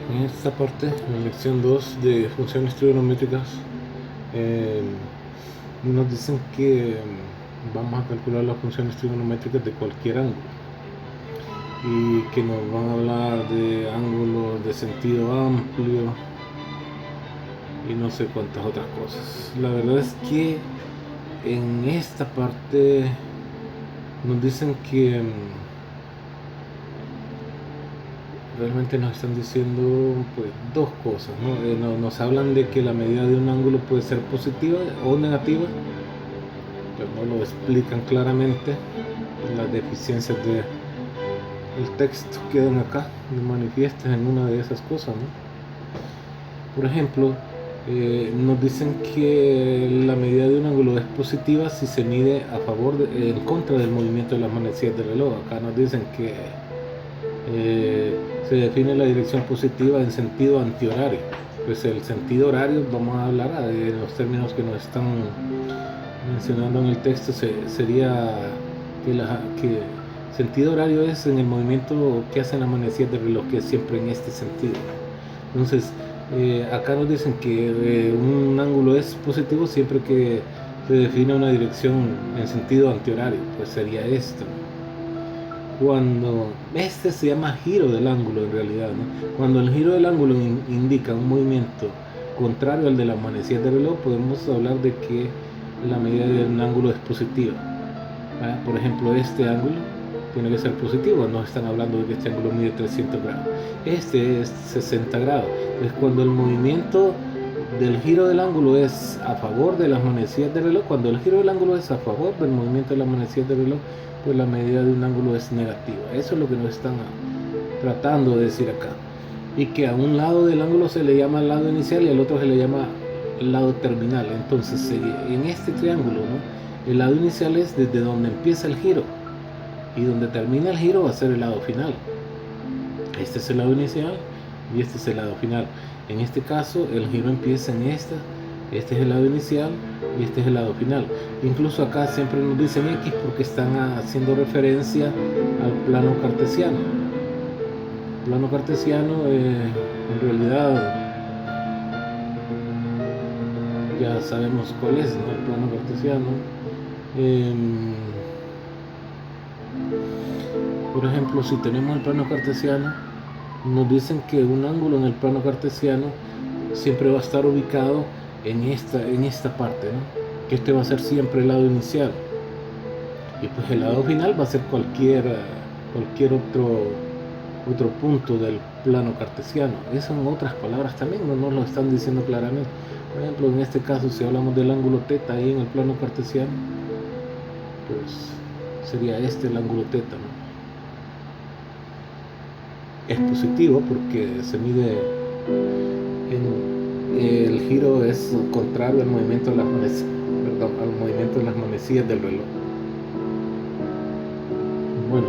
En esta parte, en la lección 2 de funciones trigonométricas, eh, nos dicen que vamos a calcular las funciones trigonométricas de cualquier ángulo y que nos van a hablar de ángulos de sentido amplio y no sé cuántas otras cosas. La verdad es que en esta parte nos dicen que realmente nos están diciendo pues dos cosas, ¿no? Nos hablan de que la medida de un ángulo puede ser positiva o negativa, pero no lo explican claramente. Las deficiencias del texto quedan acá manifiestas en una de esas cosas, ¿no? Por ejemplo, nos dicen que la medida de un ángulo es positiva si se mide a favor en contra del movimiento de las manecillas del reloj. Acá nos dicen que se define la dirección positiva en sentido antihorario. Pues el sentido horario, vamos a hablar de los términos que nos están mencionando en el texto, sería que sentido horario es en el movimiento que hacen las manecillas del reloj, que es siempre en este sentido. Entonces, acá nos dicen que un ángulo es positivo siempre que se define una dirección en sentido antihorario, pues sería esto. Cuando este se llama giro del ángulo en realidad, ¿no? Cuando el giro del ángulo indica un movimiento contrario al de las manecillas del reloj, podemos hablar de que la medida de un ángulo es positiva. Por ejemplo, este ángulo tiene que ser positivo, no están hablando de que este ángulo mide 300 grados, este es 60 grados. Entonces, cuando el movimiento del giro del ángulo es a favor de las manecillas del reloj, cuando el giro del ángulo es a favor del movimiento de las manecillas del reloj, pues la medida de un ángulo es negativa. Eso es lo que nos están tratando de decir acá. Y que a un lado del ángulo se le llama lado inicial y al otro se le llama lado terminal. Entonces, en este triángulo, ¿no? El lado inicial es desde donde empieza el giro y donde termina el giro va a ser el lado final. Este es el lado inicial y este es el lado final. En este caso, el giro empieza en esta. Este es el lado inicial y este es el lado final. Incluso acá siempre nos dicen X porque están haciendo referencia al plano cartesiano. El plano cartesiano, en realidad, ya sabemos cuál es, ¿no? El plano cartesiano. Por ejemplo, si tenemos el plano cartesiano, nos dicen que un ángulo en el plano cartesiano siempre va a estar ubicado en esta parte, ¿no? Que este va a ser siempre el lado inicial y pues el lado final va a ser cualquier otro punto del plano cartesiano. Esas son otras palabras también, no nos lo están diciendo claramente. Por ejemplo, en este caso, si hablamos del ángulo θ ahí en el plano cartesiano, pues sería este el ángulo θ, ¿no? Es positivo porque se mide el giro es contrario al movimiento de las manecillas del reloj. Bueno,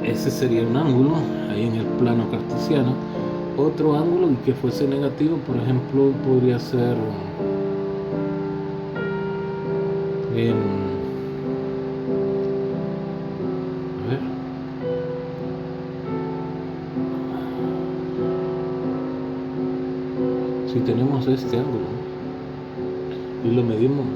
ese sería un ángulo ahí en el plano cartesiano. Otro ángulo y que fuese negativo, por ejemplo, podría ser a ver, si tenemos este ángulo y lo medimos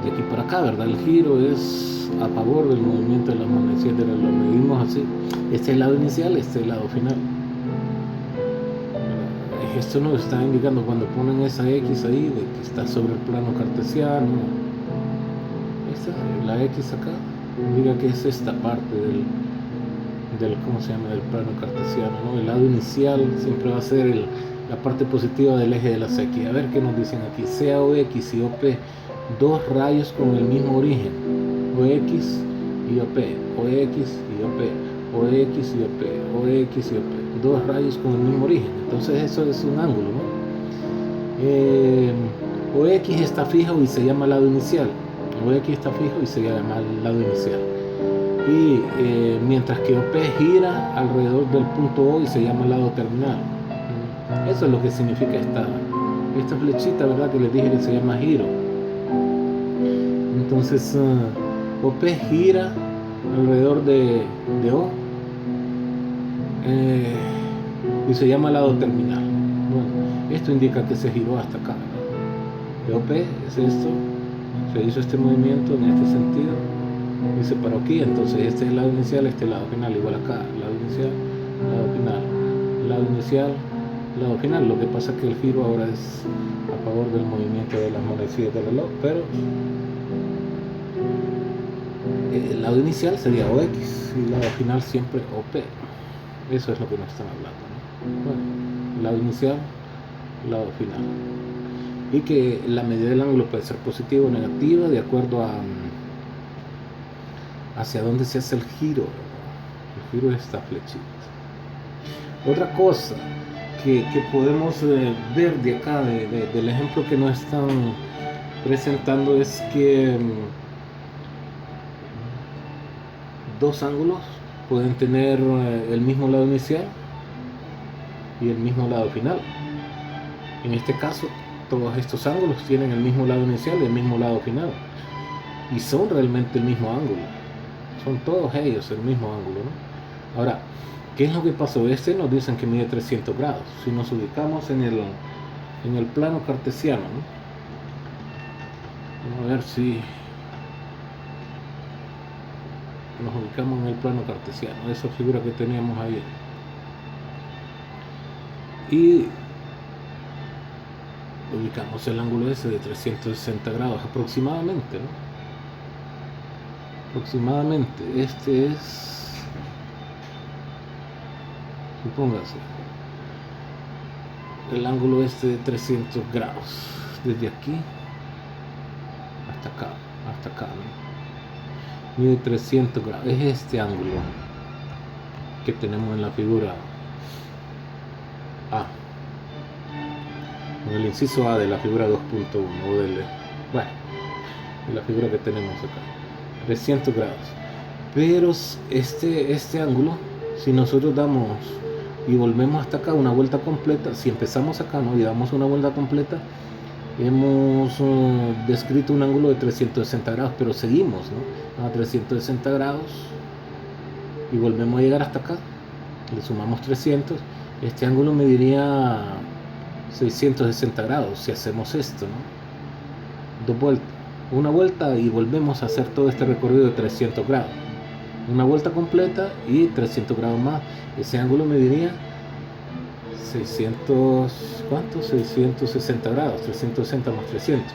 de aquí para acá, ¿verdad? El giro es a favor del movimiento de las manecillas del reloj, lo medimos así. Este es el lado inicial, este es el lado final. Esto nos está indicando cuando ponen esa X ahí de que está sobre el plano cartesiano. La X acá indica que es esta parte del ¿cómo se llama? Del plano cartesiano, ¿no? El lado inicial siempre va a ser la parte positiva del eje de las X. A ver qué nos dicen aquí. Sea OX y OP dos rayos con el mismo origen, OX y OP, OX y OP, OX y OP, OX y OP, dos rayos con el mismo origen. Entonces eso es un ángulo, ¿no? OX está fijo y se llama lado inicial, OX está fijo y se llama lado inicial. Y mientras que OP gira alrededor del punto O y se llama lado terminal. Eso es lo que significa esta flechita, ¿verdad? Que les dije que se llama giro. Entonces, OP gira alrededor de O eh, y se llama lado terminal. Bueno, esto indica que se giró hasta acá, ¿no? OP es esto, se hizo este movimiento en este sentido y se paró aquí. Entonces este es el lado inicial, este es el lado final, igual acá, lado inicial, lado final, lado inicial, lado final. Lo que pasa es que el giro ahora es a favor del movimiento de las manecillas del reloj, pero el lado inicial sería OX y el lado final siempre OP. Eso es lo que nos están hablando, ¿no? Bueno, lado inicial, lado final. Y que la medida del ángulo puede ser positiva o negativa de acuerdo a hacia dónde se hace el giro. El giro de esta flechita. Otra cosa que podemos ver de acá, del ejemplo que nos están presentando, es que dos ángulos pueden tener el mismo lado inicial y el mismo lado final. En este caso, todos estos ángulos tienen el mismo lado inicial y el mismo lado final, y son realmente el mismo ángulo. Son todos ellos el mismo ángulo, ¿no? Ahora, ¿qué es lo que pasó? Este nos dicen que mide 300 grados. Si nos ubicamos en el plano cartesiano, ¿no? Vamos a ver si nos ubicamos en el plano cartesiano, esa figura que teníamos ahí, y ubicamos el ángulo ese de 360 grados aproximadamente, ¿no? Aproximadamente, este es, supóngase, el ángulo este de 300 grados, desde aquí hasta acá, ¿no? Mide 300 grados, es este ángulo que tenemos en la figura A, en el inciso A de la figura 2.1, o de la figura que tenemos acá, 300 grados. Pero este ángulo, si nosotros damos y volvemos hasta acá una vuelta completa, si empezamos acá, ¿no?, y damos una vuelta completa, hemos descrito un ángulo de 360 grados, pero seguimos, ¿no?, a 360 grados y volvemos a llegar hasta acá, le sumamos 300, este ángulo mediría 660 grados si hacemos esto, ¿no? Dos vueltas, una vuelta y volvemos a hacer todo este recorrido de 300 grados, una vuelta completa y 300 grados más. Ese ángulo mediría 660 grados, 360 más 300.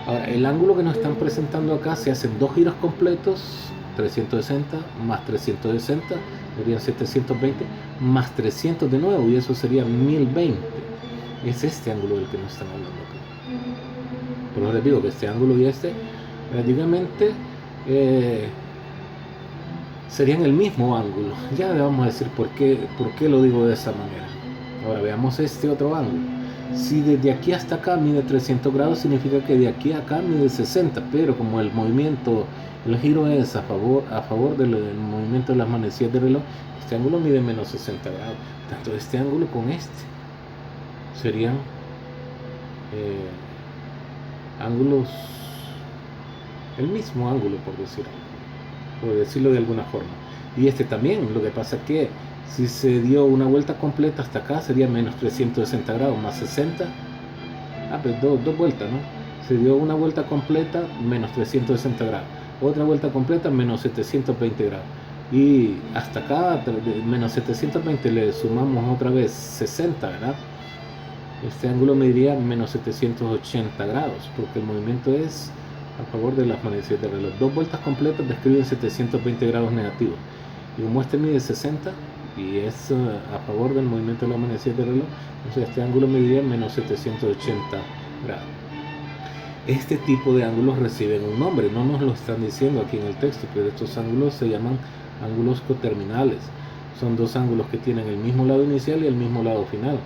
Ahora, el ángulo que nos están presentando acá se hacen dos giros completos, 360 más 360 serían 720, más 300 de nuevo, y eso sería 1020. Es este ángulo del que nos están hablando acá. Por eso les digo que este ángulo y este prácticamente serían el mismo ángulo. Ya le vamos a decir por qué lo digo de esa manera. Ahora veamos este otro ángulo. Si desde aquí hasta acá mide 300 grados, significa que de aquí a acá mide 60, pero como el movimiento, el giro es a favor del movimiento de las manecillas del reloj, este ángulo mide menos 60 grados. Tanto este ángulo con este serían ángulos, el mismo ángulo, por decirlo de alguna forma. Y este también, lo que pasa es que si se dio una vuelta completa hasta acá sería menos 360 grados más 60, pues dos vueltas, ¿no? Se dio una vuelta completa menos 360 grados, otra vuelta completa menos 720 grados, y hasta acá menos 720 le sumamos otra vez 60, ¿verdad? Este ángulo mediría menos 780 grados, porque el movimiento es a favor de las manecillas del reloj. Dos vueltas completas describen 720 grados negativos, y como este mide 60 y es a favor del movimiento de las manecillas del reloj, entonces este ángulo mediría menos 780 grados. Este tipo de ángulos reciben un nombre, no nos lo están diciendo aquí en el texto, pero estos ángulos se llaman ángulos coterminales. Son dos ángulos que tienen el mismo lado inicial y el mismo lado final,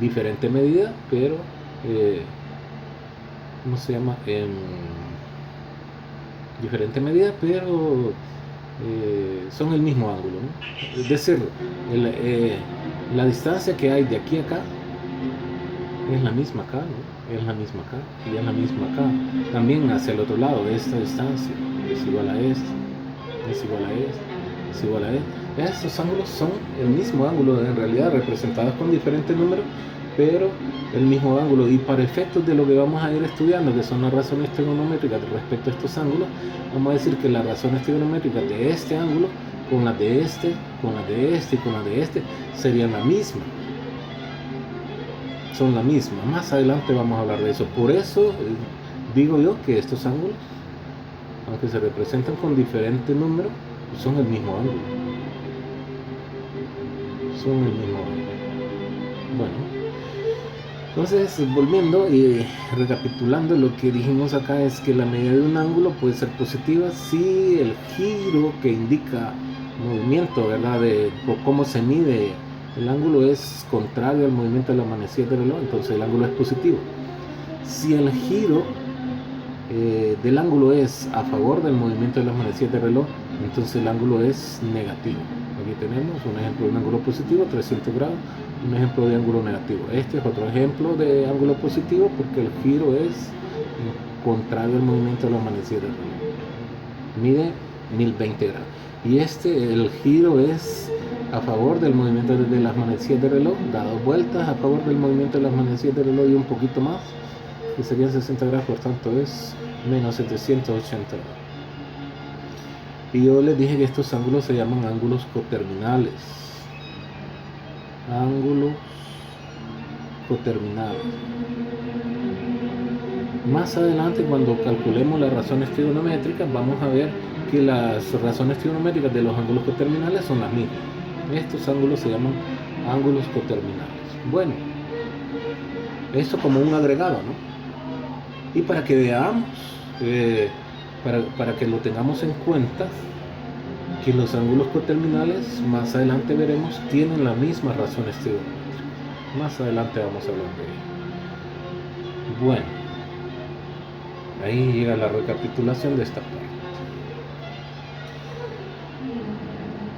diferente medida, pero ¿cómo se llama? Diferente medida, pero son el mismo ángulo, ¿no? Es decir, la distancia que hay de aquí a acá es la misma acá, ¿no? Es la misma acá y es la misma acá. También hacia el otro lado, esta distancia es igual a esta, es igual a esta, es igual a E. Estos ángulos son el mismo ángulo, en realidad representados con diferentes números, pero el mismo ángulo. Y para efectos de lo que vamos a ir estudiando, que son las razones trigonométricas respecto a estos ángulos, vamos a decir que las razones trigonométricas de este ángulo con las de este, con las de este y con las de este serían la misma. Son la misma. Más adelante vamos a hablar de eso. Por eso digo yo que estos ángulos, aunque se representan con diferentes números, son el mismo ángulo. Son el mismo ángulo. Bueno, entonces volviendo y recapitulando, lo que dijimos acá es que la medida de un ángulo puede ser positiva si el giro que indica movimiento, ¿verdad? De cómo se mide el ángulo es contrario al movimiento de la manecilla del reloj, entonces el ángulo es positivo. Si el giro del ángulo es a favor del movimiento de las manecillas del reloj, entonces el ángulo es negativo. Aquí tenemos un ejemplo de un ángulo positivo, 300 grados, un ejemplo de ángulo negativo. Este es otro ejemplo de ángulo positivo porque el giro es contrario al movimiento de las manecillas del reloj. Mide 1020 grados. Y el giro es a favor del movimiento de las manecillas del reloj, dado vueltas a favor del movimiento de las manecillas del reloj y un poquito más, que serían 60 grados, por tanto es menos 780 grados. Y yo les dije que estos ángulos se llaman ángulos coterminales. Ángulos coterminales. Más adelante, cuando calculemos las razones trigonométricas, vamos a ver que las razones trigonométricas de los ángulos coterminales son las mismas. Estos ángulos se llaman ángulos coterminales. Bueno, esto como un agregado, ¿no? Y para que veamos, para que lo tengamos en cuenta, que los ángulos coterminales, más adelante veremos, tienen las mismas razones trigonométricas. Más adelante vamos a hablar de ello. Bueno, ahí llega la recapitulación de esta parte.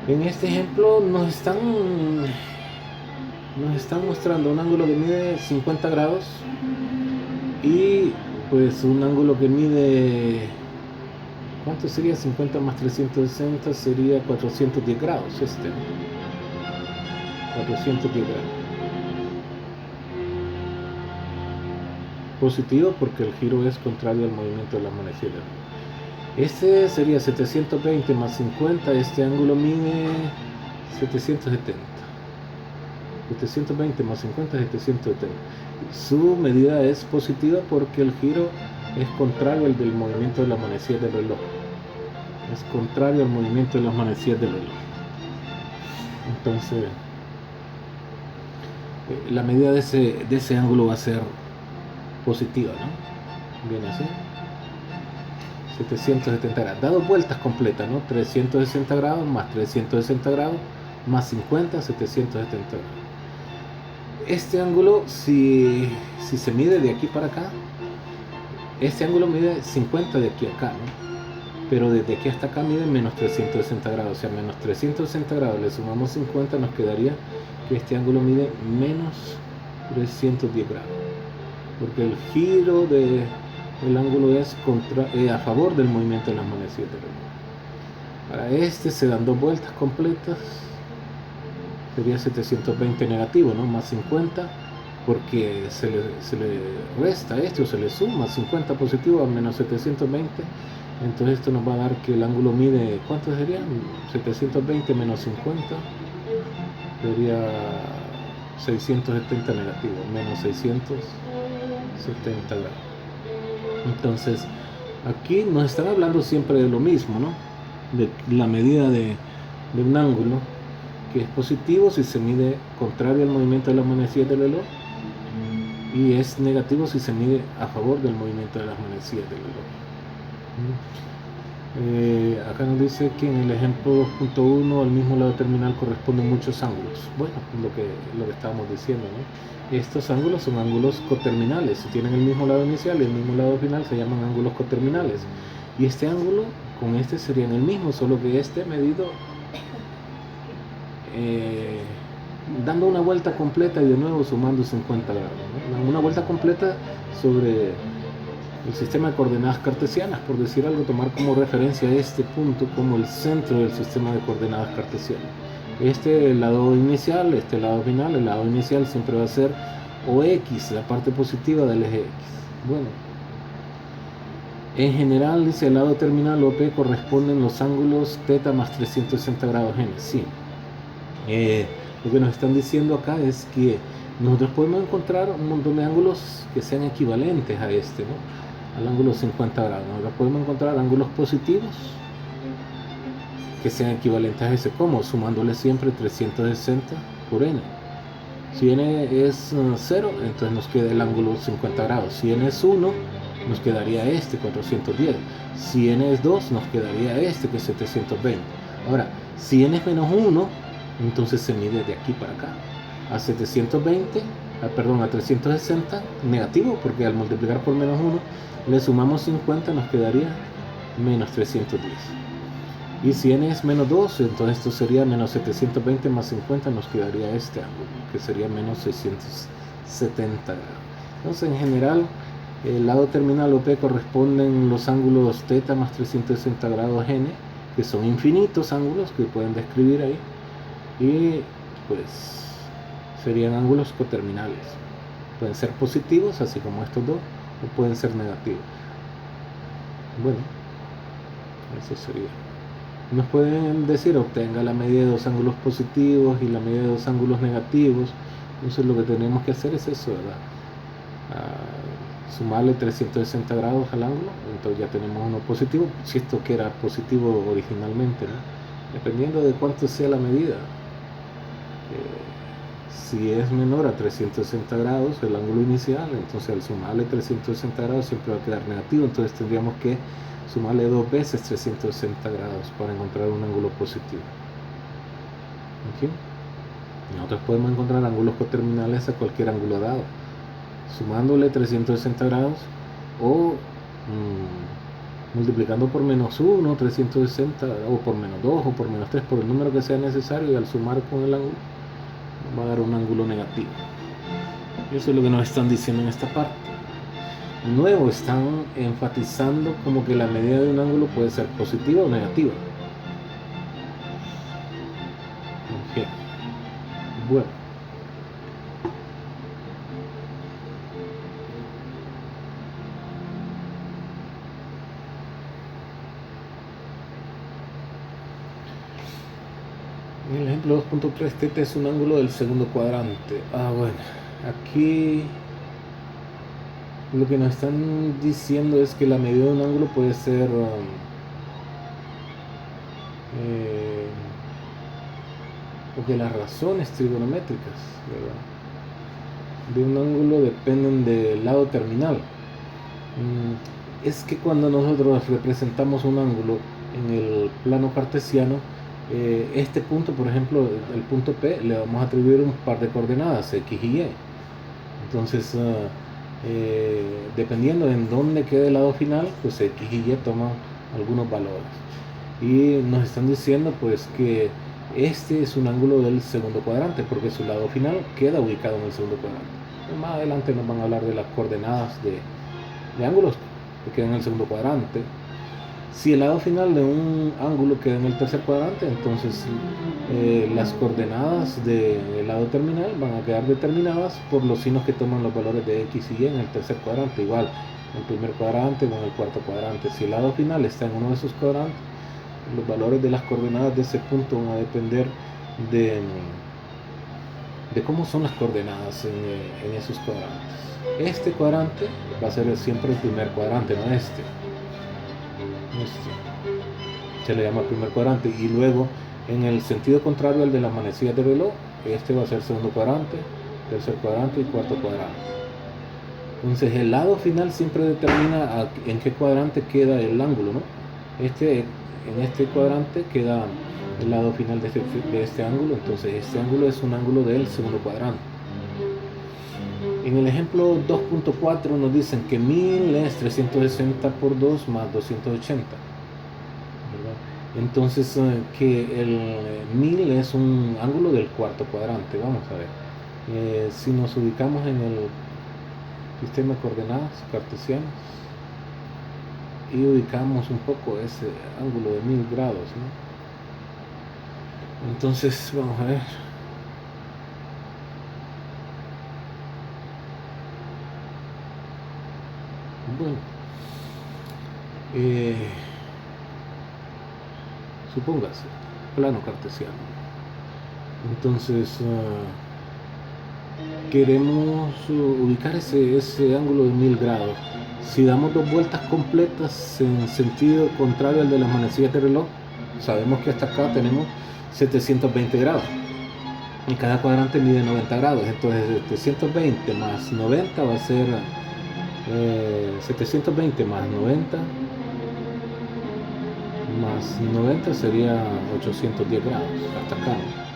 En este ejemplo nos están mostrando un ángulo que mide 50 grados y pues un ángulo que mide, ¿cuánto sería? 50 más 360 sería 410 grados, 410 grados. Positivo porque el giro es contrario al movimiento de la manecilla. Este sería 720 más 50, este ángulo mide 770. 720 más 50 es 770. Su medida es positiva porque el giro es contrario al del movimiento de la manecilla del reloj. Es contrario al movimiento de las manecillas del reloj. Entonces, la medida de ese ángulo va a ser positiva, ¿no? Viene así. 770 grados. Dado vueltas completas, ¿no? 360 grados más 360 grados más 50, 770 grados. Este ángulo, si se mide de aquí para acá, este ángulo mide 50 de aquí a acá, ¿no? Pero desde aquí hasta acá mide menos 360 grados, o sea, menos 360 grados, le sumamos 50, nos quedaría que este ángulo mide menos 310 grados, porque el giro del ángulo es a favor del movimiento de las manecillas del reloj. Para este se dan dos vueltas completas, sería 720 negativo, ¿no? Más 50, porque se le resta esto, se le suma 50 positivo a menos 720, entonces esto nos va a dar que el ángulo mide, ¿cuánto sería? 720 menos 50 sería 670 negativo, menos 670 grados. Entonces aquí nos están hablando siempre de lo mismo, ¿no? De la medida de un ángulo que es positivo si se mide contrario al movimiento de la manecilla del reloj y es negativo si se mide a favor del movimiento de las manecillas del reloj. Acá nos dice que en el ejemplo 2.1 al mismo lado terminal corresponden muchos ángulos. Bueno, lo que estábamos diciendo, ¿no? Estos ángulos son ángulos coterminales. Si tienen el mismo lado inicial y el mismo lado final, se llaman ángulos coterminales. Y este ángulo con este serían el mismo, solo que este medido dando una vuelta completa y de nuevo sumando 50 grados, ¿no? Una vuelta completa sobre el sistema de coordenadas cartesianas, por decir algo, tomar como referencia este punto como el centro del sistema de coordenadas cartesianas. Este el lado inicial, este el lado final. El lado inicial siempre va a ser OX, la parte positiva del eje X. Bueno, en general, dice, el lado terminal OP corresponden los ángulos θ más 360 grados N. Sí. Lo que nos están diciendo acá es que nosotros podemos encontrar un montón de ángulos que sean equivalentes a este, ¿no? Al ángulo 50 grados. Nosotros podemos encontrar ángulos positivos que sean equivalentes a ese. ¿Cómo? Sumándole siempre 360 por N. Si N es 0, entonces nos queda el ángulo 50 grados. Si N es 1, nos quedaría este, 410. Si N es 2, nos quedaría este, que es 720. Ahora, si N es menos 1, entonces se mide de aquí para acá. A 720, a 360, negativo, porque al multiplicar por menos 1, le sumamos 50, nos quedaría menos 310. Y si N es menos 2, entonces esto sería menos 720 más 50, nos quedaría este ángulo, que sería menos 670 grados. Entonces, en general, el lado terminal OP corresponden los ángulos θ más 360 grados N, que son infinitos ángulos que pueden describir ahí, y pues serían ángulos coterminales. Pueden ser positivos, así como estos dos, o pueden ser negativos. Bueno, eso sería. Nos pueden decir, obtenga la medida de dos ángulos positivos y la medida de dos ángulos negativos. Entonces lo que tenemos que hacer es eso, ¿verdad? Sumarle 360 grados al ángulo, entonces ya tenemos uno positivo, si esto que era positivo originalmente, ¿no? Dependiendo de cuánto sea la medida. Si es menor a 360 grados el ángulo inicial, entonces al sumarle 360 grados siempre va a quedar negativo, entonces tendríamos que sumarle 2 veces 360 grados para encontrar un ángulo positivo. ¿Okay? Nosotros podemos encontrar ángulos coterminales a cualquier ángulo dado, sumándole 360 grados o multiplicando por menos 1, 360, o por menos 2, o por menos 3, por el número que sea necesario, y al sumar con el ángulo va a dar un ángulo negativo. Y eso es lo que nos están diciendo en esta parte. De nuevo, están enfatizando como que la medida de un ángulo puede ser positiva o negativa. Okay. Bueno. En el ejemplo 2.3, θ es un ángulo del segundo cuadrante. Bueno, aquí lo que nos están diciendo es que la medida de un ángulo puede ser o que las razones trigonométricas, ¿verdad?, de un ángulo dependen del lado terminal. Es que cuando nosotros representamos un ángulo en el plano cartesiano, este punto, por ejemplo, el punto P, le vamos a atribuir un par de coordenadas, X y Y. Entonces, dependiendo en dónde quede el lado final, pues X y Y toman algunos valores. Y nos están diciendo pues que este es un ángulo del segundo cuadrante, porque su lado final queda ubicado en el segundo cuadrante. Más adelante nos van a hablar de las coordenadas de ángulos que quedan en el segundo cuadrante. Si el lado final de un ángulo queda en el tercer cuadrante, entonces las coordenadas del lado terminal van a quedar determinadas por los signos que toman los valores de X y Y en el tercer cuadrante, igual en el primer cuadrante o en el cuarto cuadrante. Si el lado final está en uno de esos cuadrantes, los valores de las coordenadas de ese punto van a depender de cómo son las coordenadas en esos cuadrantes. Este cuadrante va a ser siempre el primer cuadrante, no este. Se le llama primer cuadrante, y luego en el sentido contrario al de las manecillas de reloj, este va a ser segundo cuadrante, tercer cuadrante y cuarto cuadrante. Entonces el lado final siempre determina en qué cuadrante queda el ángulo, ¿no? En este cuadrante queda el lado final de este ángulo, entonces este ángulo es un ángulo del segundo cuadrante. En el ejemplo 2.4 nos dicen que 1000 es 360 por 2 más 280. Entonces que el 1000 es un ángulo del cuarto cuadrante. Vamos a ver. Si nos ubicamos en el sistema de coordenadas cartesianas, y ubicamos un poco ese ángulo de 1000 grados, ¿no? Entonces vamos a ver. Bueno, supóngase, plano cartesiano. Entonces queremos ubicar ese ángulo de 1000 grados. Si damos dos vueltas completas en sentido contrario al de las manecillas de reloj, sabemos que hasta acá tenemos 720 grados y cada cuadrante mide 90 grados. Entonces 720 más 90 va a ser 720 más 90 sería 810 grados hasta acá, ¿no?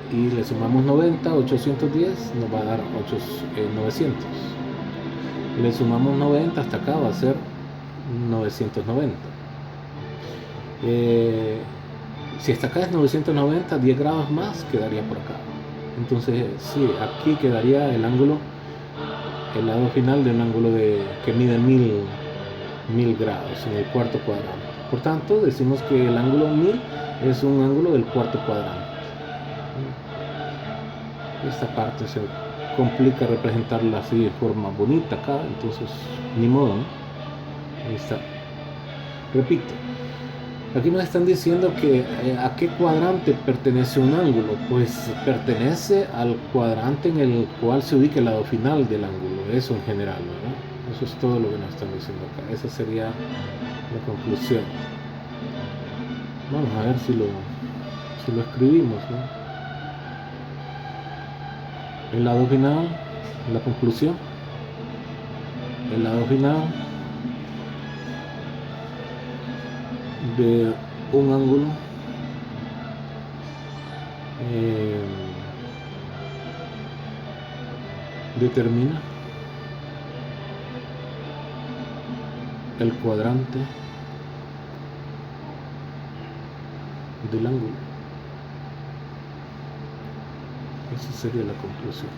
Y le sumamos 90, 810 nos va a dar 900. Le sumamos 90 hasta acá, va a ser 990. Si hasta acá es 990, 10 grados más quedaría por acá. Entonces sí, aquí quedaría el ángulo, el lado final de un ángulo que mide 1000 grados en el cuarto cuadrante. Por tanto, decimos que el ángulo 1000 es un ángulo del cuarto cuadrante. Esta parte se complica representarla así de forma bonita acá, entonces ni modo, ¿no? Ahí está. Repito, aquí nos están diciendo que a qué cuadrante pertenece un ángulo. Pues pertenece al cuadrante en el cual se ubica el lado final del ángulo, eso en general, ¿verdad? Eso es todo lo que nos están diciendo acá. Esa sería la conclusión. Vamos a ver si lo escribimos, ¿no? El lado final, la conclusión, el lado final de un ángulo determina el cuadrante del ángulo. Esa sería la conclusión.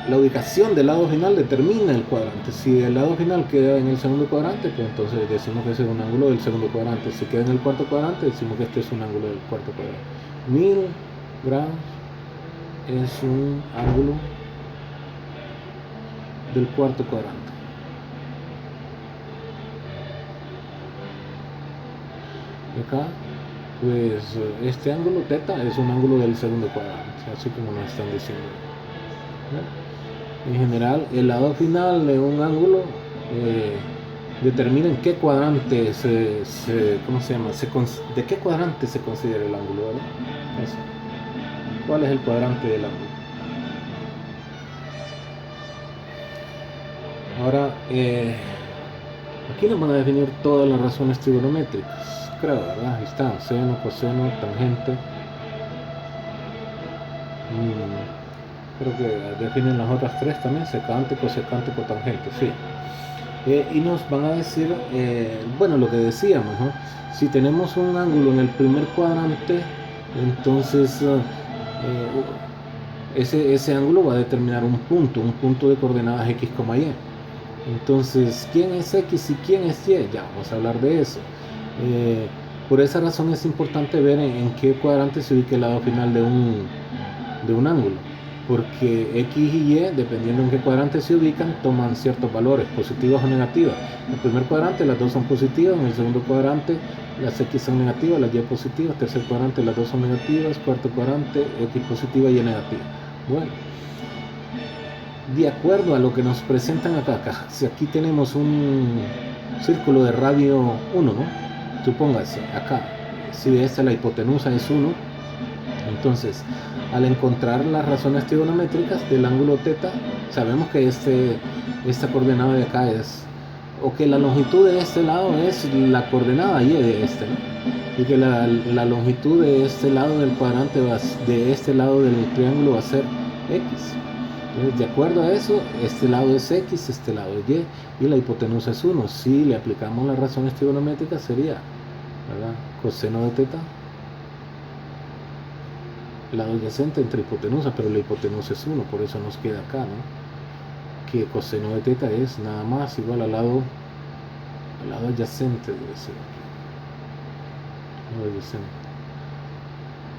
La ubicación del lado final determina el cuadrante. Si el lado final queda en el segundo cuadrante, pues entonces decimos que ese es un ángulo del segundo cuadrante. Si queda en el cuarto cuadrante, decimos que este es un ángulo del cuarto cuadrante. 1000 grados es un ángulo del cuarto cuadrante. Y acá, pues este ángulo θ es un ángulo del segundo cuadrante, así como nos están diciendo. En general, el lado final de un ángulo determina en qué cuadrante de qué cuadrante se considera el ángulo, ¿verdad? Eso. ¿Cuál es el cuadrante del ángulo? Ahora, aquí nos van a definir todas las razones trigonométricas, creo, ¿verdad? Ahí está, seno, coseno, tangente. Creo que definen las otras tres también, secante, cosecante, cotangente, sí. Y nos van a decir, bueno, lo que decíamos, ¿no? Si tenemos un ángulo en el primer cuadrante, entonces ese ángulo va a determinar un punto de coordenadas x, y. Entonces, ¿quién es x y quién es y? Ya vamos a hablar de eso. Por esa razón es importante ver en qué cuadrante se ubica el lado final de un ángulo, porque x y y, dependiendo en qué cuadrante se ubican, toman ciertos valores, positivas o negativas. En el primer cuadrante las dos son positivas, en el segundo cuadrante las x son negativas, las y positivas, tercer cuadrante las dos son negativas, cuarto cuadrante x positiva y y negativa. Bueno, de acuerdo a lo que nos presentan acá, si aquí tenemos un círculo de radio 1, ¿no? Supóngase, acá, si esta la hipotenusa es 1, entonces al encontrar las razones trigonométricas del ángulo θ, sabemos que esta coordenada de acá es, o que la longitud de este lado es la coordenada y de este, ¿no? Y que la longitud de este lado del cuadrante, de este lado del triángulo, va a ser x. Entonces, de acuerdo a eso, este lado es x, este lado es y la hipotenusa es 1. Si le aplicamos las razones trigonométricas sería, ¿verdad?, coseno de θ, lado adyacente entre hipotenusa, pero la hipotenusa es 1, por eso nos queda acá, ¿no?, que coseno de θ es nada más igual al lado el lado adyacente debe ser. Lado adyacente.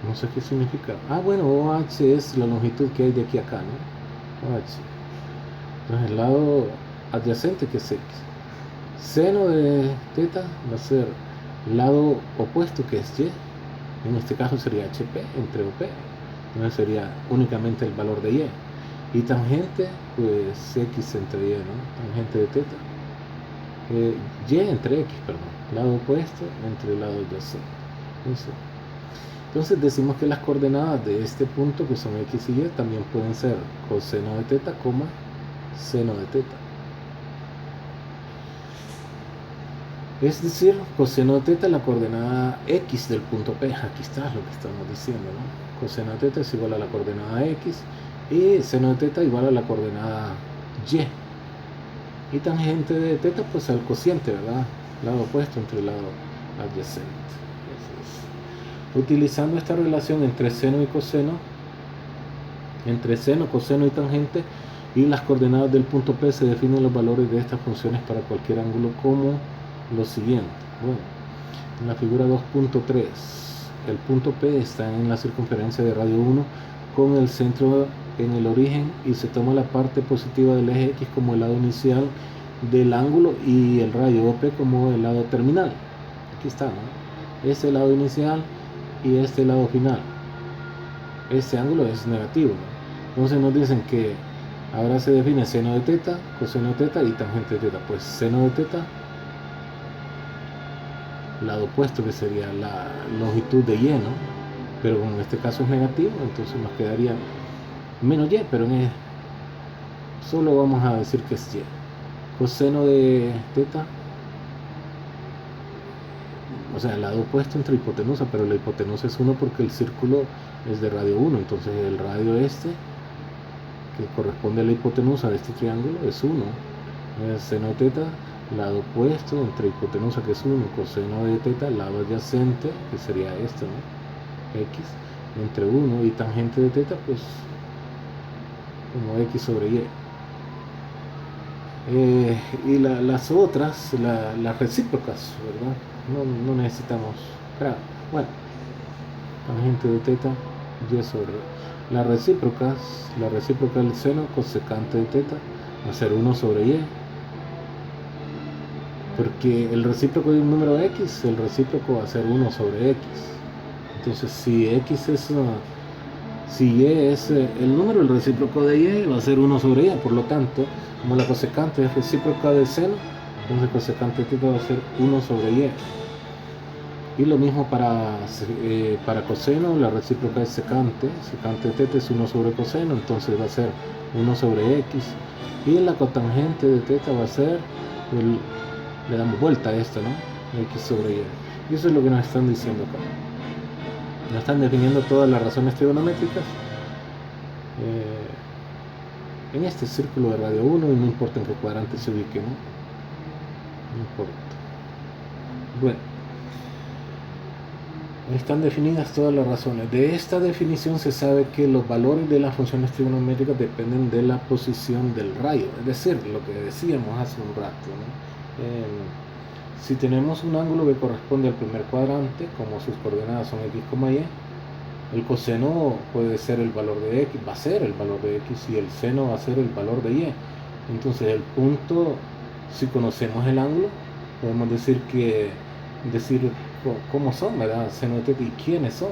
No sé qué significa. Bueno, OH es la longitud que hay de aquí a acá, ¿no? OH. Entonces el lado adyacente, que es X. Seno de teta va a ser lado opuesto, que es Y. En este caso sería HP entre OP. Entonces sería únicamente el valor de Y. Y tangente, pues X entre Y, ¿no? Tangente de teta. Y entre X, perdón. Lado opuesto entre el lado adyacente. Entonces decimos que las coordenadas de este punto, que son X y Y, también pueden ser coseno de teta, seno de teta. Es decir, coseno de teta, la coordenada X del punto P. Aquí está lo que estamos diciendo, ¿no? Coseno de teta es igual a la coordenada X y seno de teta igual a la coordenada Y. Y tangente de teta, pues al cociente, ¿verdad? Lado opuesto entre el lado adyacente. Utilizando esta relación entre seno y coseno, entre seno, coseno y tangente, y las coordenadas del punto P, se definen los valores de estas funciones para cualquier ángulo como lo siguiente. Bueno, en la figura 2.3, el punto P está en la circunferencia de radio 1 con el centro en el origen, y se toma la parte positiva del eje X como el lado inicial del ángulo y el radio OP como el lado terminal. Aquí está, ¿no? Este lado inicial y este lado final. Este ángulo es negativo, ¿no? Entonces nos dicen que ahora se define seno de teta, coseno de teta y tangente de teta. Pues seno de teta, lado opuesto, que sería la longitud de Y, ¿no? Pero en este caso es negativo, entonces nos quedaría menos Y, pero solo vamos a decir que es Y. Coseno de teta, o sea, el lado opuesto entre hipotenusa, pero la hipotenusa es 1 porque el círculo es de radio 1, entonces el radio este, que corresponde a la hipotenusa de este triángulo, es 1. Seno de teta, lado opuesto entre hipotenusa, que es 1, coseno de teta, lado adyacente, que sería este, ¿no? X, entre 1, y tangente de teta, pues como X sobre Y. Y las otras, las recíprocas, ¿verdad? No necesitamos. Bueno, tangente de teta, Y sobre las recíprocas, la recíproca del seno, cosecante de teta, va a ser 1 sobre Y. Porque el recíproco de un número X, el recíproco va a ser 1 sobre X. Entonces, si X es si Y es el número, el recíproco de Y va a ser 1 sobre Y. Por lo tanto, como la cosecante es recíproca del seno, entonces cosecante de teta va a ser 1 sobre Y. Y lo mismo para coseno, la recíproca es secante. Secante de teta es 1 sobre coseno, entonces va a ser 1 sobre X. Y la cotangente de teta va a ser, le damos vuelta a esto, ¿no? X sobre Y. Y eso es lo que nos están diciendo acá. Nos están definiendo todas las razones trigonométricas en este círculo de radio 1, y no importa en qué cuadrante se ubique, ¿no? No importa. Bueno, están definidas todas las razones. De esta definición se sabe que los valores de las funciones trigonométricas dependen de la posición del rayo, es decir, lo que decíamos hace un rato, ¿no? Si tenemos un ángulo que corresponde al primer cuadrante, como sus coordenadas son X, Y, el coseno puede ser el valor de X, va a ser el valor de X, y el seno va a ser el valor de Y. Entonces el punto, si conocemos el ángulo, podemos decir cómo son, ¿verdad? Seno de teta y quiénes son.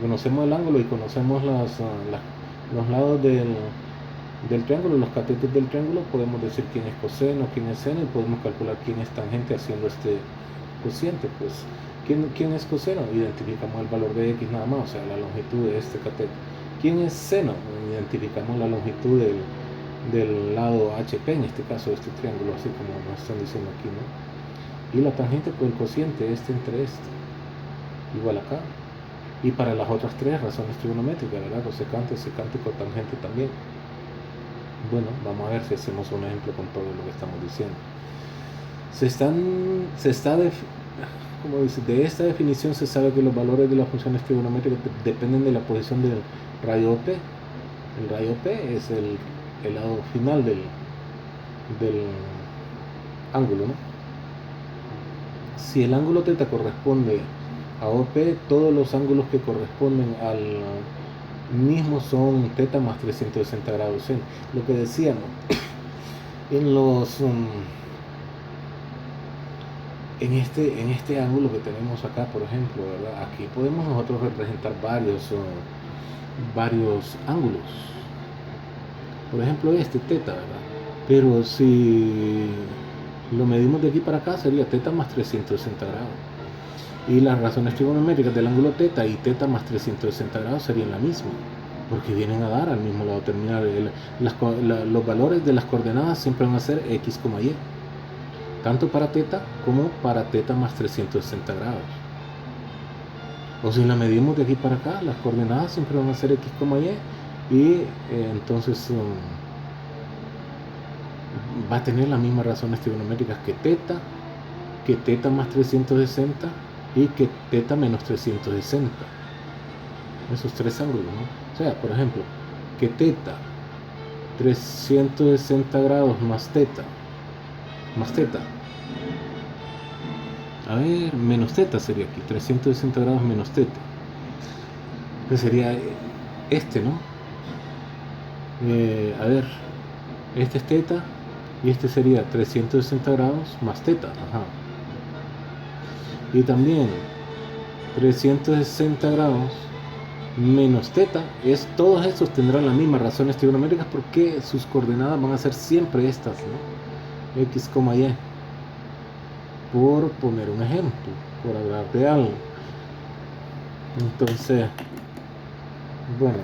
Conocemos el ángulo y conocemos los lados del triángulo, los catetos del triángulo, podemos decir quién es coseno, quién es seno, y podemos calcular quién es tangente haciendo este cociente. Pues, ¿quién es coseno? Identificamos el valor de X nada más, o sea, la longitud de este cateto. ¿Quién es seno? Identificamos la longitud del lado HP, en este caso de este triángulo, así como nos están diciendo aquí, ¿no? Y la tangente, pues el cociente, este entre este, igual acá. Y para las otras tres razones trigonométricas, ¿verdad? Cosecante, secante y cotangente también. Bueno, vamos a ver si hacemos un ejemplo con todo lo que estamos diciendo. Como dice, de esta definición se sabe que los valores de las funciones trigonométricas dependen de la posición del radio OP. El radio OP es el lado final del ángulo, ¿no? Si el ángulo θ corresponde a OP, todos los ángulos que corresponden al mismo son θ más 360 grados. Lo que decíamos, en los en este ángulo que tenemos acá, por ejemplo, ¿verdad? Aquí podemos nosotros representar varios ángulos. Por ejemplo, este θ, ¿verdad? Pero si lo medimos de aquí para acá, sería θ más 360 grados. Y las razones trigonométricas del ángulo θ y θ más 360 grados serían la misma, porque vienen a dar al mismo lado terminal. Los valores de las coordenadas siempre van a ser x, y, tanto para θ como para θ más 360 grados. O si la medimos de aquí para acá, las coordenadas siempre van a ser x, y entonces va a tener las mismas razones trigonométricas que θ más 360 y que θ menos 360. Esos tres ángulos, ¿no? O sea, por ejemplo, que θ 360 grados más θ, a ver, menos θ sería aquí, 360 grados menos θ, que sería este, ¿no? A ver, este es θ y este sería 360 grados más θ, ajá. Y también 360 grados menos θ, todos estos tendrán las mismas razones trigonométricas porque sus coordenadas van a ser siempre estas, ¿no? X, y, por poner un ejemplo, por hablar de algo. Entonces, bueno,